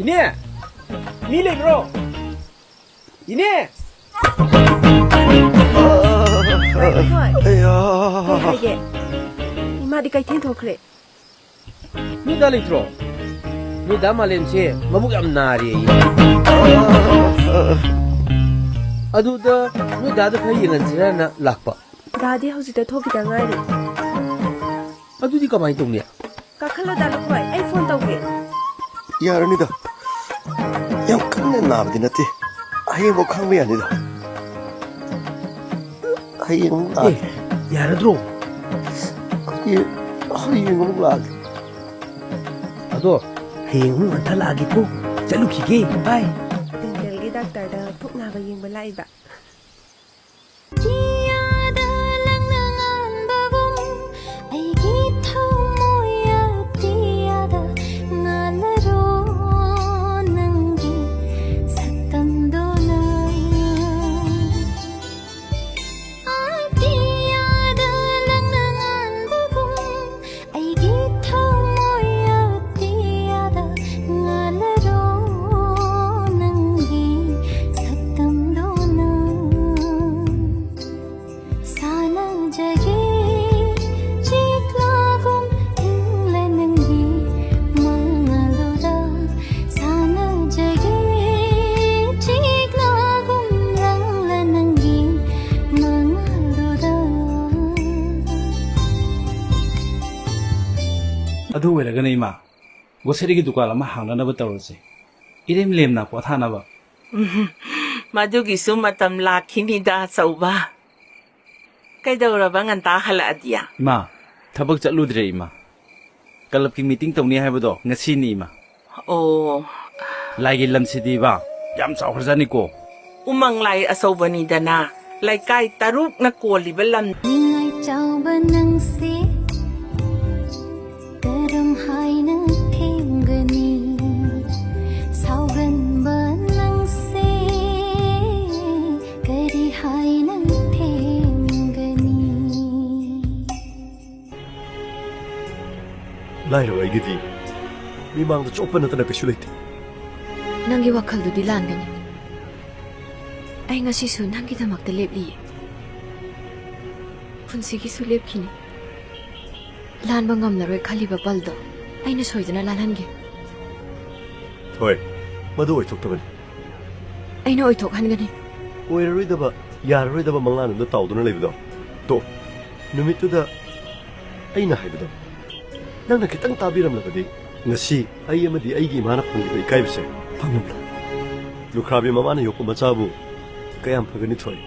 이네 미래 들어 이네 하게 이마디 가이텐 토크레 누가 들어 누가 말렘세 마북 암나리 아두다 누가도 가이는 지라나 락바 다디 하우스에 토기다 가이리 아두디 가만히 동네 까칼로 달고 아이폰 떠게 야르니다 야 큰내 나버디 나티 아예 뭐 강미 아니다 아예 뭐 야르드로 아예 뭐 락 아도 해용 한타 라기고 잘루키게 바이 땡tel기 닥터다 폭나바 잉바 라이바 अधू वेरगन इमा गोसेरी की दुकान में हांगना बताओ से इरेम लेमना पोथाना बा मधुगी सुमतम लाखिनीदा सौबा कैदौरबा nganta haladiya इमा थबक चलुद्रे इमा कलब की मीटिंग तौनी हाइबदो ngasi ni इमा ओ लाइगी लमसिदी बा याम चावखरजानी को उमंग लाई असौबनी दना लाइकाई तरुक न कोलिबा लम निंगाई चावबा नंगसे करम हाइना थेमगनी सावगनबा नंगसे करी हाइना थेमगनी लाइरो आइगिदी 미망도 좁아나타나 그슈레티 ꯅꯪꯒꯤ ꯋꯥꯈꯜꯗꯨꯗꯤ ꯂꯥꯟꯒꯅꯤ ꯑꯩ ꯉꯁꯤꯁꯨ ꯅꯪꯒꯤꯗꯃꯛꯇ ꯂꯦꯞꯂꯤꯌꯦ ꯄꯨꯟꯁꯤꯒꯤꯁꯨ ꯂꯦꯞꯈꯤꯅꯤ ꯂꯥꯟꯕ ꯉꯝꯂꯔꯣꯏ ꯈꯜꯂꯤꯕ ꯄꯜꯗꯣ ꯑꯩꯅ ꯁꯣꯏꯗꯅ ꯂꯥꯟꯍꯟꯒꯦ ꯍꯣꯏ ꯃꯗꯨ ꯑꯣꯏꯊꯣꯛꯇꯕꯅꯤ ꯑꯩꯅ ꯑꯣꯏꯊꯣꯛꯍꯟꯒꯅꯤ ꯑꯣꯏꯔꯔꯣꯏꯗꯕ ꯌꯥꯔꯔꯣꯏꯗꯕ ꯃꯪꯂꯥꯟꯗ ꯇꯥꯎꯗꯨꯅ ꯂꯩꯕꯗꯣ ꯇꯣ ꯅꯨꯃꯤꯠꯇꯨꯗ ꯑꯩꯅ ꯍꯥꯏꯕꯗꯣ ꯅꯪꯅ ꯈꯤꯇꯪ ꯇꯥꯕꯤꯔꯝꯂꯕꯗꯤ ngasi ai amadi aigi imana phongiba ikaibse phangmla lukhrabi mamana yokko machabu kayam phagani thoi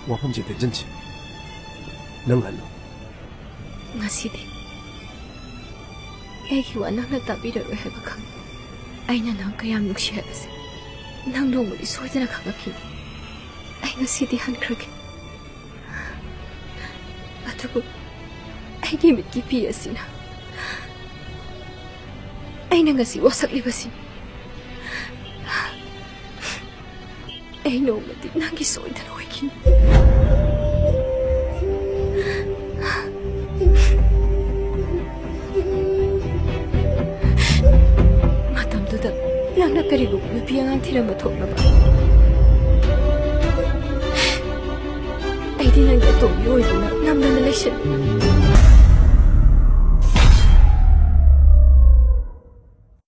wafam je tenjanchi nang hallo ngasi de aigi wa nang na tabiraroi haiba khang aina nang kayam nuksi haibase nang nongmadi soidana khangakhi ai ngasi di hankrage atubu ꯑꯩꯒꯤ ꯃꯤꯠꯀꯤ ꯄꯤ ꯑꯁꯤꯅ ꯑꯩꯅ ꯉꯁꯤ ꯋꯥꯁꯛꯂꯤꯕꯁꯤ ꯑꯩ ꯅꯣꯡꯃꯗꯤ ꯅꯪꯒꯤ ꯁꯣꯏꯗꯅ ꯑꯣꯏꯈꯤꯅꯤ ꯃꯇꯝꯗꯨꯗ ꯅꯪꯅ ꯀꯔꯤꯒꯨꯝꯕ ꯅꯨꯄꯤ ꯑꯉꯥꯡ ꯊꯤꯔꯝꯕ ꯊꯣꯛꯂꯕ ꯑꯩꯗꯤ ꯅꯪꯒꯤ ꯑꯇꯣꯝꯕꯤ ꯑꯣꯏꯗꯨꯅ ꯅꯝꯗꯅ ꯂꯩꯁꯤꯜꯂꯤ